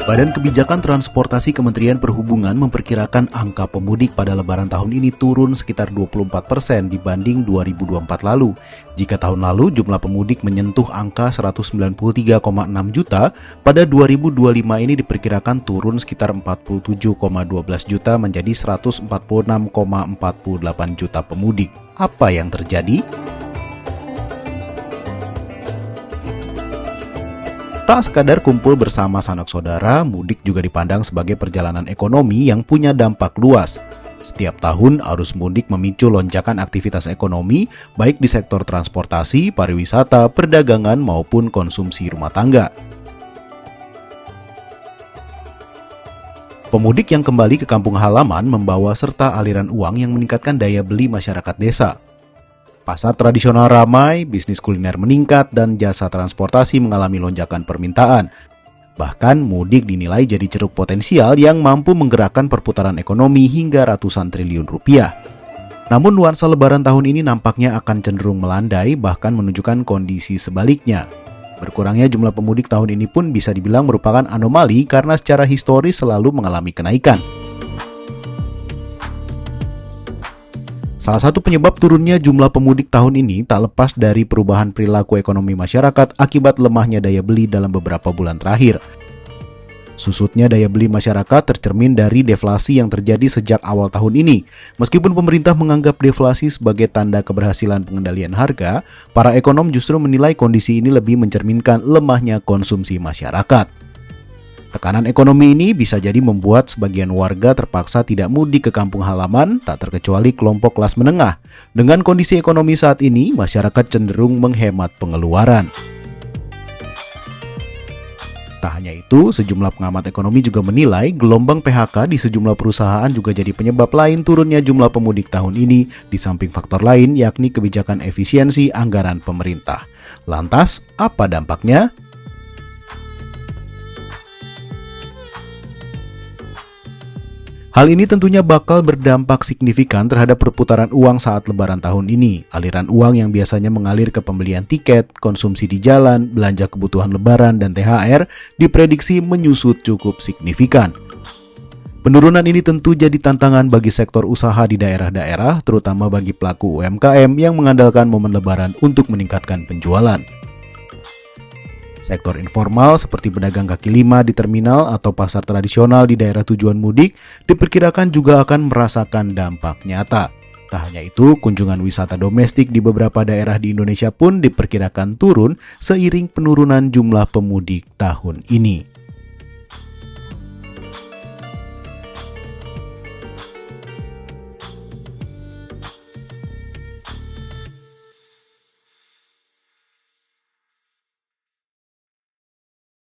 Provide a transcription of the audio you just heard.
Badan Kebijakan Transportasi Kementerian Perhubungan memperkirakan angka pemudik pada Lebaran tahun ini turun sekitar 24% dibanding 2024 lalu. Jika tahun lalu jumlah pemudik menyentuh angka 193,6 juta, pada 2025 ini diperkirakan turun sekitar 47,12 juta menjadi 146,48 juta pemudik. Apa yang terjadi? Tak sekadar kumpul bersama sanak saudara, mudik juga dipandang sebagai perjalanan ekonomi yang punya dampak luas. Setiap tahun, arus mudik memicu lonjakan aktivitas ekonomi, baik di sektor transportasi, pariwisata, perdagangan, maupun konsumsi rumah tangga. Pemudik yang kembali ke kampung halaman membawa serta aliran uang yang meningkatkan daya beli masyarakat desa. Pasar tradisional ramai, bisnis kuliner meningkat, dan jasa transportasi mengalami lonjakan permintaan. Bahkan mudik dinilai jadi ceruk potensial yang mampu menggerakkan perputaran ekonomi hingga ratusan triliun rupiah. Namun nuansa Lebaran tahun ini nampaknya akan cenderung melandai, bahkan menunjukkan kondisi sebaliknya. Berkurangnya jumlah pemudik tahun ini pun bisa dibilang merupakan anomali karena secara historis selalu mengalami kenaikan. Salah satu penyebab turunnya jumlah pemudik tahun ini tak lepas dari perubahan perilaku ekonomi masyarakat akibat lemahnya daya beli dalam beberapa bulan terakhir. Susutnya daya beli masyarakat tercermin dari deflasi yang terjadi sejak awal tahun ini. Meskipun pemerintah menganggap deflasi sebagai tanda keberhasilan pengendalian harga, para ekonom justru menilai kondisi ini lebih mencerminkan lemahnya konsumsi masyarakat. Tekanan ekonomi ini bisa jadi membuat sebagian warga terpaksa tidak mudik ke kampung halaman, tak terkecuali kelompok kelas menengah. Dengan kondisi ekonomi saat ini, masyarakat cenderung menghemat pengeluaran. Tak hanya itu, sejumlah pengamat ekonomi juga menilai gelombang PHK di sejumlah perusahaan juga jadi penyebab lain turunnya jumlah pemudik tahun ini, di samping faktor lain yakni kebijakan efisiensi anggaran pemerintah. Lantas, apa dampaknya? Hal ini tentunya bakal berdampak signifikan terhadap perputaran uang saat Lebaran tahun ini. Aliran uang yang biasanya mengalir ke pembelian tiket, konsumsi di jalan, belanja kebutuhan Lebaran, dan THR diprediksi menyusut cukup signifikan. Penurunan ini tentu jadi tantangan bagi sektor usaha di daerah-daerah, terutama bagi pelaku UMKM yang mengandalkan momen Lebaran untuk meningkatkan penjualan. Sektor informal seperti pedagang kaki lima di terminal atau pasar tradisional di daerah tujuan mudik diperkirakan juga akan merasakan dampak nyata. Tak hanya itu, kunjungan wisata domestik di beberapa daerah di Indonesia pun diperkirakan turun seiring penurunan jumlah pemudik tahun ini.